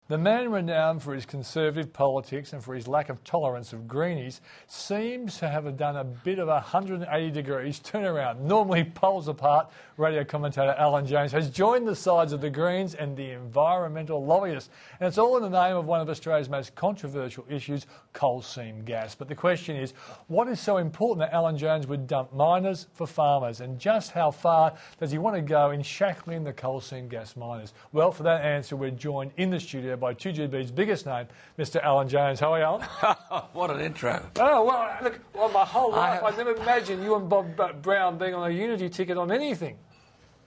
The man renowned for his conservative politics and for his lack of tolerance of greenies seems to have done a bit of a 180 degrees turnaround. Normally poles apart, radio commentator Alan Jones has joined the sides of the Greens and the environmental lobbyists. And it's all in the name of one of Australia's most controversial issues, coal seam gas. But the question is, what is so important that Alan Jones would dump miners for farmers? And just how far does he want to go in shackling the coal seam gas miners? Well, for that answer, we're joined in the studio by 2GB's biggest name, Mr. Alan Jones. How are you, Alan? What an intro. Oh, well, look, my whole life I never imagined you and Bob Brown being on a unity ticket on anything.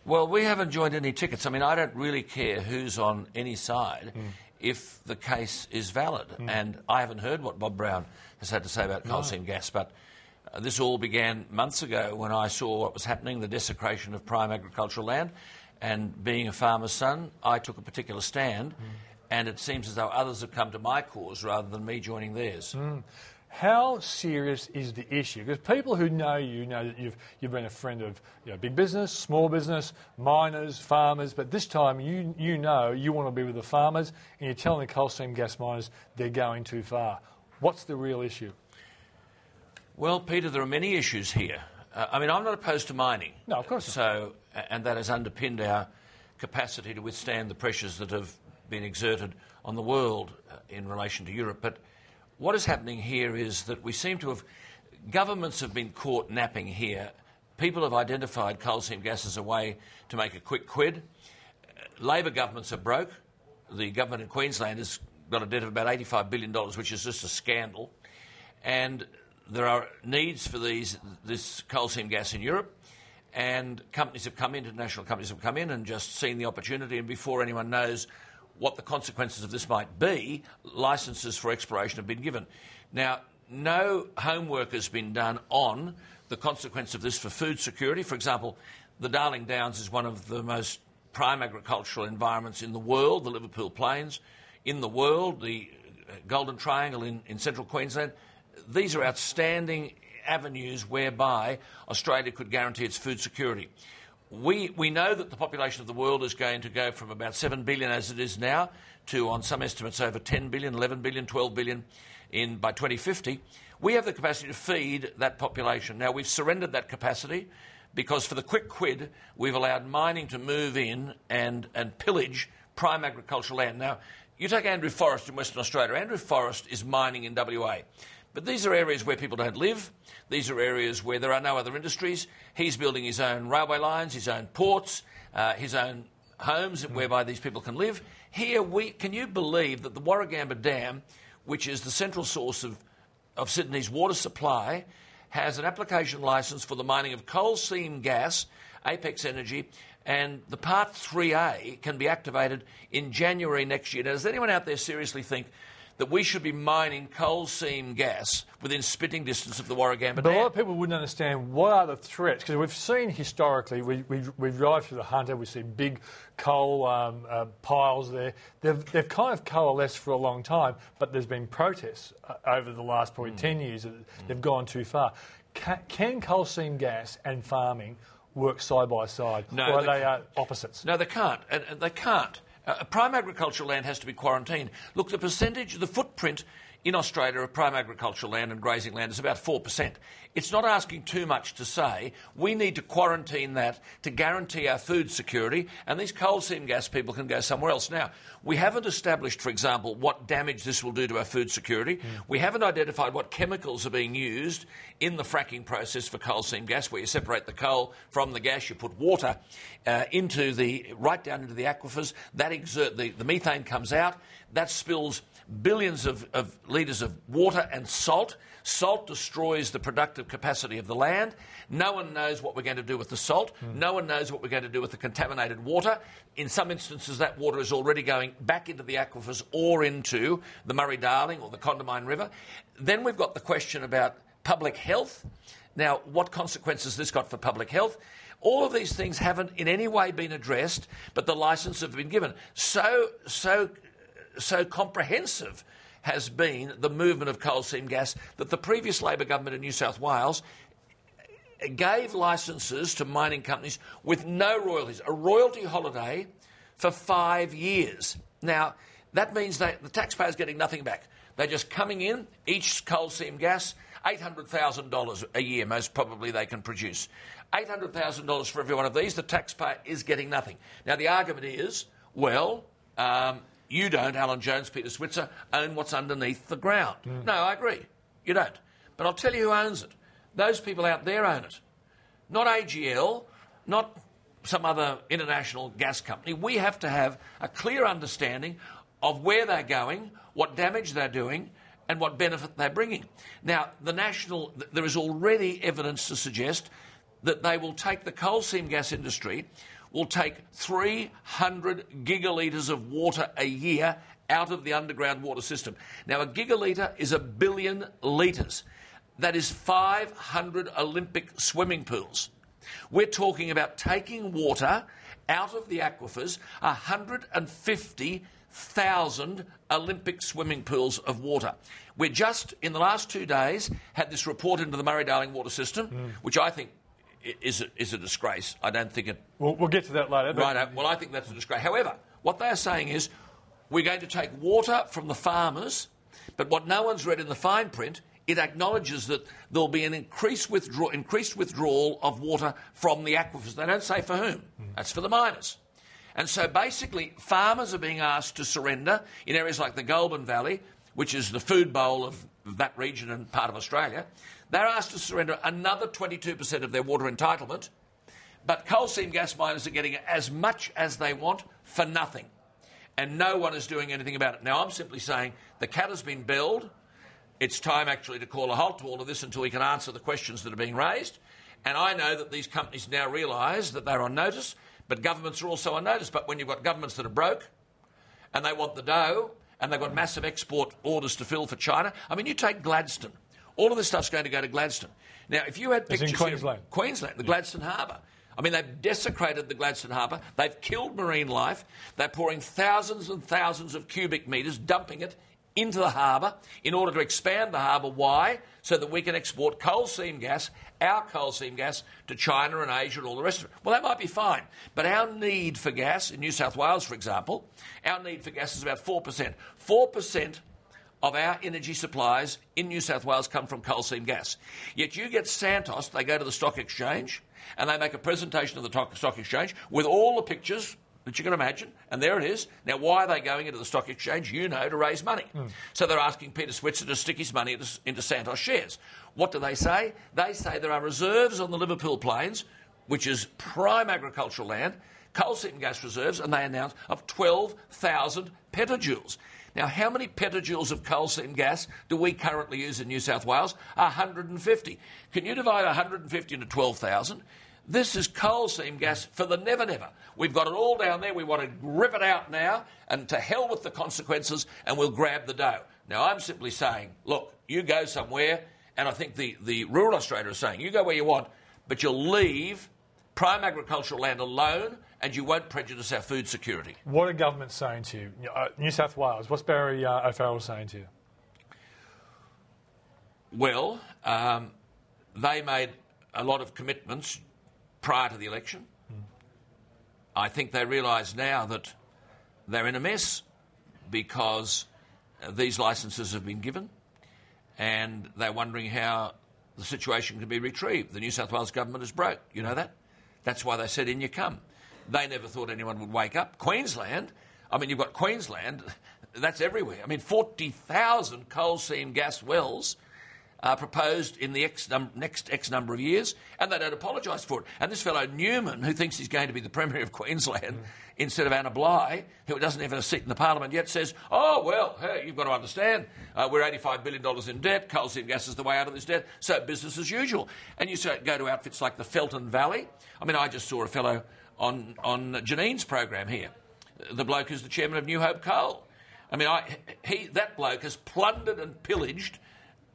Well, we haven't joined any tickets. I mean, I don't really care who's on any side if the case is valid. And I haven't heard what Bob Brown has had to say about coal seam gas, but this all began months ago when I saw what was happening, the desecration of prime agricultural land. And being a farmer's son, I took a particular stand. And it seems as though others have come to my cause rather than me joining theirs. How serious is the issue? Because people who know you know that you've been a friend of big business, small business, miners, farmers, but this time you know you want to be with the farmers and you're telling the coal seam gas miners they're going too far. What's the real issue? Well, Peter, there are many issues here. I mean, I'm not opposed to mining. No, of course not. And that has underpinned our capacity to withstand the pressures that have been exerted on the world in relation to Europe. But what is happening here is that we seem to have... Governments have been caught napping here. People have identified coal seam gas as a way to make a quick quid. Labor governments are broke. The government in Queensland has got a debt of about $85 billion, which is just a scandal. And there are needs for this coal seam gas in Europe. And companies have come in, international companies have come in and just seen the opportunity, and before anyone knows what the consequences of this might be, licences for exploration have been given. Now, no homework has been done on the consequence of this for food security. For example, the Darling Downs is one of the most prime agricultural environments in the world, the Liverpool Plains in the world, the Golden Triangle in central Queensland. These are outstanding avenues whereby Australia could guarantee its food security. We know that the population of the world is going to go from about 7 billion as it is now to, on some estimates, over 10 billion, 11 billion, 12 billion by 2050. We have the capacity to feed that population. Now, we've surrendered that capacity because for the quick quid, we've allowed mining to move in and pillage prime agricultural land. Now, you take Andrew Forrest in Western Australia. Andrew Forrest is mining in WA. But these are areas where people don't live. These are areas where there are no other industries. He's building his own railway lines, his own ports, his own homes whereby these people can live. Here, can you believe that the Warragamba Dam, which is the central source of Sydney's water supply, has an application licence for the mining of coal seam gas, Apex Energy, and the Part 3A can be activated in January next year. Now, does anyone out there seriously think that we should be mining coal seam gas within spitting distance of the Warragamba Dam? But a lot of people wouldn't understand what are the threats, because we've seen historically, we drive through the Hunter, we see big coal piles there. They've kind of coalesced for a long time, but there's been protests over the last probably 10 years that they've gone too far. Can coal seam gas and farming work side by side, or are they opposites? No, they can't, and they can't. Prime agricultural land has to be quarantined. Look, the footprint in Australia of prime agricultural land and grazing land is about 4%. It's not asking too much to say we need to quarantine that to guarantee our food security, and these coal seam gas people can go somewhere else. Now, we haven't established, for example, what damage this will do to our food security. We haven't identified what chemicals are being used in the fracking process for coal seam gas, where you separate the coal from the gas, you put water right down into the aquifers. That the methane comes out, that spills billions of litres of water and salt. Salt destroys the productive capacity of the land. No one knows what we're going to do with the salt. No one knows what we're going to do with the contaminated water. In some instances, that water is already going back into the aquifers or into the Murray-Darling or the Condamine River. Then we've got the question about public health. Now, what consequences this got for public health? All of these things haven't in any way been addressed, but the licence have been given. So comprehensive has been the movement of coal seam gas that the previous Labor government in New South Wales gave licences to mining companies with no royalties, a royalty holiday for 5 years. Now, that means that the taxpayer's getting nothing back. They're just coming in, each coal seam gas, $800,000 a year, most probably they can produce. $800,000 for every one of these, the taxpayer is getting nothing. Now, the argument is, well, you don't, Alan Jones, Peter Switzer, own what's underneath the ground. No, I agree. You don't. But I'll tell you who owns it. Those people out there own it. Not AGL, not some other international gas company. We have to have a clear understanding of where they're going, what damage they're doing, and what benefit they're bringing. Now, there is already evidence to suggest that they will take the coal seam gas industry, will take 300 gigalitres of water a year out of the underground water system. Now, a gigalitre is 1 billion litres. That is 500 Olympic swimming pools. We're talking about taking water out of the aquifers, 150,000 Olympic swimming pools of water. We're just, in the last 2 days, had this report into the Murray-Darling water system, which I think is a disgrace. I don't think it... We'll get to that later. Right, well, I think that's a disgrace. However, what they're saying is we're going to take water from the farmers, but what no one's read in the fine print, it acknowledges that there'll be an increased withdrawal of water from the aquifers. They don't say for whom. That's for the miners. And so basically, farmers are being asked to surrender in areas like the Goulburn Valley, which is the food bowl of that region and part of Australia. They're asked to surrender another 22% of their water entitlement, but coal seam gas miners are getting as much as they want for nothing. And no one is doing anything about it. Now, I'm simply saying the cat has been belled. It's time actually to call a halt to all of this until we can answer the questions that are being raised. And I know that these companies now realise that they're on notice, but governments are also on notice. But when you've got governments that are broke and they want the dough and they've got massive export orders to fill for China, I mean, you take Gladstone. All of this stuff's going to go to Gladstone. Now, if you had pictures... It's in Queensland. Queensland, the Gladstone Harbour. I mean, they've desecrated the Gladstone Harbour. They've killed marine life. They're pouring thousands and thousands of cubic metres, dumping it into the harbour in order to expand the harbour. Why? So that we can export coal seam gas, our coal seam gas, to China and Asia and all the rest of it. Well, that might be fine. But our need for gas, in New South Wales, for example, our need for gas is about 4%. 4% of our energy supplies in New South Wales come from coal seam gas. Yet you get Santos, they go to the stock exchange, and they make a presentation of the stock exchange with all the pictures that you can imagine, and there it is. Now, why are they going into the stock exchange? You know, to raise money. So they're asking Peter Switzer to stick his money into Santos shares. What do they say? They say there are reserves on the Liverpool Plains, which is prime agricultural land, coal seam gas reserves, and they announce of 12,000 petajoules. Now, how many petajoules of coal seam gas do we currently use in New South Wales? 150. Can you divide 150 into 12,000? This is coal seam gas for the never-never. We've got it all down there. We want to rip it out now, and to hell with the consequences, and we'll grab the dough. Now, I'm simply saying, look, you go somewhere, and I think the rural Australia is saying, you go where you want, but you'll leave prime agricultural land alone, and you won't prejudice our food security. What are governments saying to you? New South Wales, what's Barry O'Farrell saying to you? Well, they made a lot of commitments prior to the election. I think they realise now that they're in a mess because these licences have been given, and they're wondering how the situation can be retrieved. The New South Wales government is broke. You know that? That's why they said, in you come. They never thought anyone would wake up. Queensland, I mean, you've got Queensland, that's everywhere. I mean, 40,000 coal seam gas wells are proposed in the next X number of years, and they don't apologise for it. And this fellow Newman, who thinks he's going to be the Premier of Queensland instead of Anna Bligh, who doesn't even have a seat in the Parliament yet, says, oh, well, hey, you've got to understand, we're $85 billion in debt, coal seam gas is the way out of this debt, so business as usual. And you go to outfits like the Felton Valley. I mean, I just saw a fellow on Janine's program here, the bloke who's the chairman of New Hope Coal. I mean, that bloke has plundered and pillaged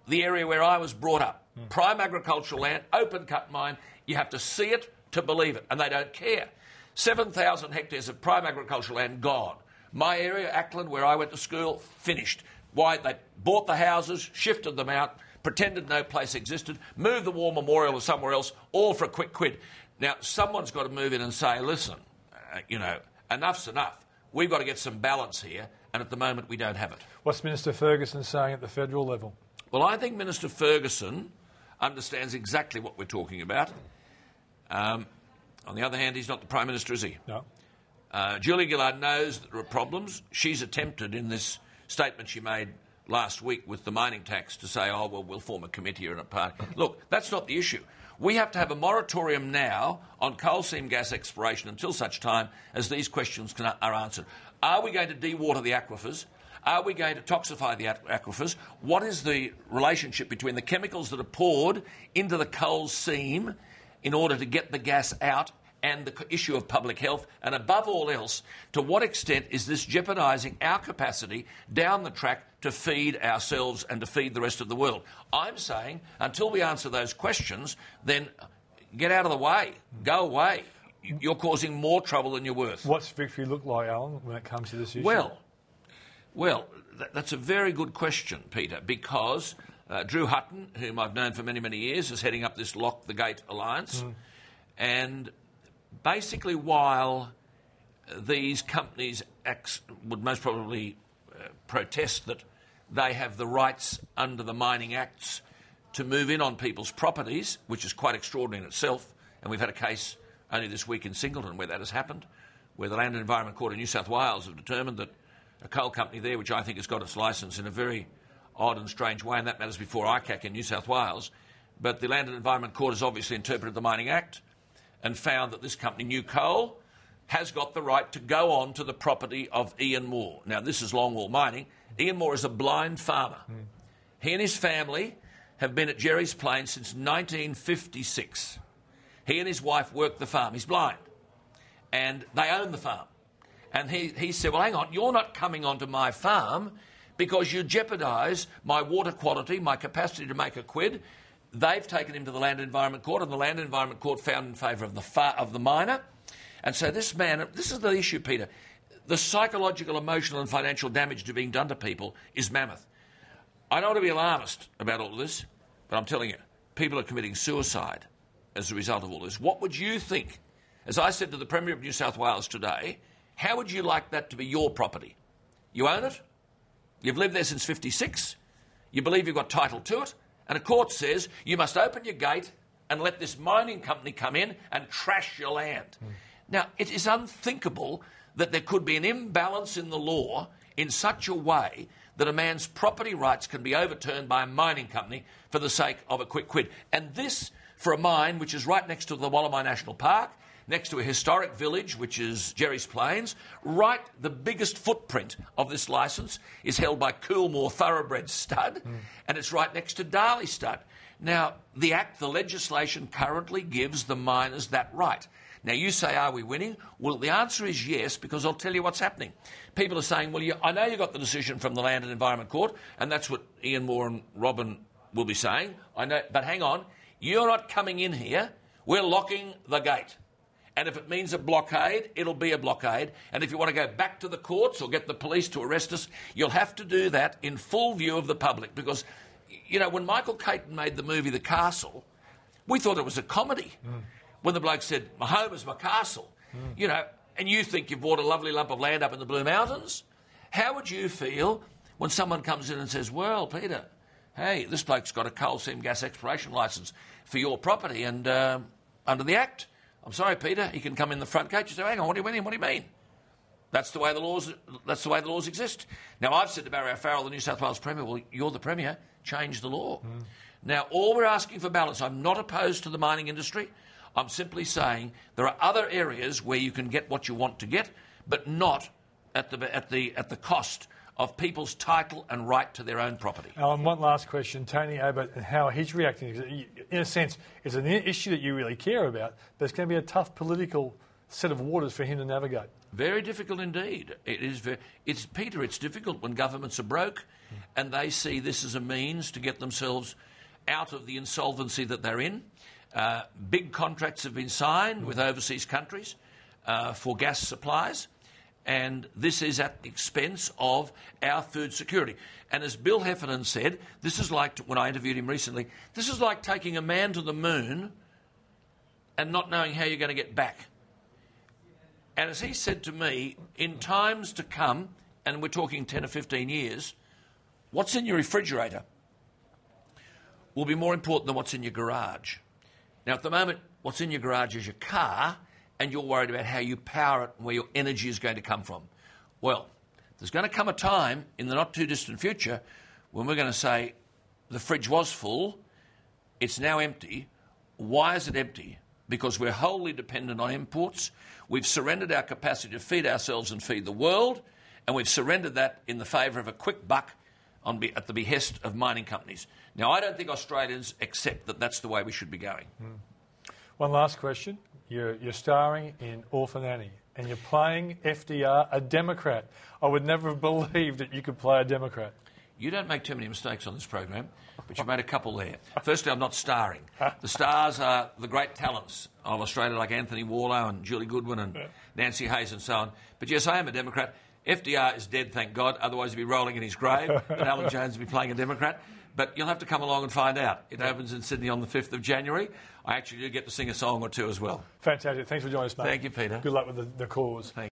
the area where I was brought up. Prime agricultural land, open-cut mine. You have to see it to believe it, and they don't care. 7,000 hectares of prime agricultural land gone. My area, Ackland, where I went to school, finished. Why? They bought the houses, shifted them out, pretended no place existed, moved the War Memorial to somewhere else, all for a quick quid. Now, someone's got to move in and say, listen, enough's enough. We've got to get some balance here, and at the moment we don't have it. What's Minister Ferguson saying at the federal level? Well, I think Minister Ferguson understands exactly what we're talking about. On the other hand, he's not the Prime Minister, is he? No. Julia Gillard knows that there are problems. She's attempted in this statement she made last week with the mining tax to say, oh, well, we'll form a committee or a party. Look, that's not the issue. We have to have a moratorium now on coal seam gas exploration until such time as these questions are answered. Are we going to dewater the aquifers? Are we going to toxify the aquifers? What is the relationship between the chemicals that are poured into the coal seam in order to get the gas out and the issue of public health? And above all else, to what extent is this jeopardising our capacity down the track to feed ourselves and to feed the rest of the world? I'm saying until we answer those questions, then get out of the way. Go away. You're causing more trouble than you're worth. What's victory look like, Alan, when it comes to this issue? Well, that's a very good question, Peter, because Drew Hutton, whom I've known for many, many years, is heading up this Lock the Gate alliance. And basically, while these companies would most probably protest that they have the rights under the Mining Acts to move in on people's properties, which is quite extraordinary in itself, and we've had a case only this week in Singleton where that has happened, where the Land and Environment Court in New South Wales have determined that a coal company there, which I think has got its licence in a very odd and strange way, and that matters before ICAC in New South Wales, but the Land and Environment Court has obviously interpreted the Mining Act and found that this company, New Coal, has got the right to go on to the property of Ian Moore. Now, this is longwall mining. Ian Moore is a blind farmer. He and his family have been at Jerry's Plains since 1956. He and his wife work the farm. He's blind. And they own the farm. And he said, well, hang on, you're not coming onto my farm because you jeopardise my water quality, my capacity to make a quid. They've taken him to the Land and Environment Court, and the Land and Environment Court found in favour of the miner. And so this man, this is the issue, Peter. The psychological, emotional and financial damage being done to people is mammoth. I don't want to be alarmist about all of this, but I'm telling you, people are committing suicide as a result of all this. What would you think? As I said to the Premier of New South Wales today, how would you like that to be your property? You own it, you've lived there since 56, you believe you've got title to it, and a court says you must open your gate and let this mining company come in and trash your land. Now, it is unthinkable that there could be an imbalance in the law in such a way that a man's property rights can be overturned by a mining company for the sake of a quick quid. And this, for a mine which is right next to the Wallamai National Park, next to a historic village, which is Jerry's Plains, right, the biggest footprint of this licence is held by Coolmore Thoroughbred Stud, and it's right next to Darley Stud. Now, the legislation currently gives the miners that right. Now, you say, are we winning? Well, the answer is yes, because I'll tell you what's happening. People are saying, well, I know you got the decision from the Land and Environment Court, and that's what Ian Moore and Robin will be saying. I know, but hang on, you're not coming in here. We're locking the gate. And if it means a blockade, it'll be a blockade. And if you want to go back to the courts or get the police to arrest us, you'll have to do that in full view of the public. Because, you know, when Michael Caton made the movie The Castle, we thought it was a comedy. When the bloke said, my home is my castle, you know, and you think you've bought a lovely lump of land up in the Blue Mountains, how would you feel when someone comes in and says, well, Peter, hey, this bloke's got a coal seam gas exploration licence for your property and under the Act. I'm sorry, Peter, he can come in the front gate. You say, hang on, what do you mean? That's the way the laws exist. Now, I've said to Barry O'Farrell, the New South Wales Premier, well, you're the Premier, change the law. Now, all we're asking for balance. I'm not opposed to the mining industry. I'm simply saying there are other areas where you can get what you want to get, but not at the cost of people's title and right to their own property. One last question. Tony Abbott and how he's reacting. In a sense, it's an issue that you really care about, but it's going to be a tough political set of waters for him to navigate. Very difficult indeed. Peter, it's difficult when governments are broke and they see this as a means to get themselves out of the insolvency that they're in. Big contracts have been signed with overseas countries for gas supplies, and this is at the expense of our food security. And as Bill Heffernan said, this is like, when I interviewed him recently, this is like taking a man to the moon and not knowing how you're going to get back. And as he said to me, in times to come, and we're talking 10 or 15 years, what's in your refrigerator will be more important than what's in your garage. Now, at the moment, what's in your garage is your car, and you're worried about how you power it and where your energy is going to come from. Well, there's going to come a time in the not-too-distant future when we're going to say the fridge was full, it's now empty. Why is it empty? Because we're wholly dependent on imports. We've surrendered our capacity to feed ourselves and feed the world, and we've surrendered that in the favour of a quick buck at the behest of mining companies. Now, I don't think Australians accept that that's the way we should be going. One last question. You're starring in Orphan Annie, and you're playing FDR, a Democrat. I would never have believed that you could play a Democrat. You don't make too many mistakes on this program, but you made a couple there. Firstly, I'm not starring. The stars are the great talents of Australia, like Anthony Warlow and Julie Goodwin and Nancy Hayes and so on. But yes, I am a Democrat. FDR is dead, thank God. Otherwise, he'd be rolling in his grave, and Alan Jones would be playing a Democrat. But you'll have to come along and find out. It opens in Sydney on the 5th of January. I actually do get to sing a song or two as well. Fantastic. Thanks for joining us, mate. Thank you, Peter. Good luck with the cause. Thank you.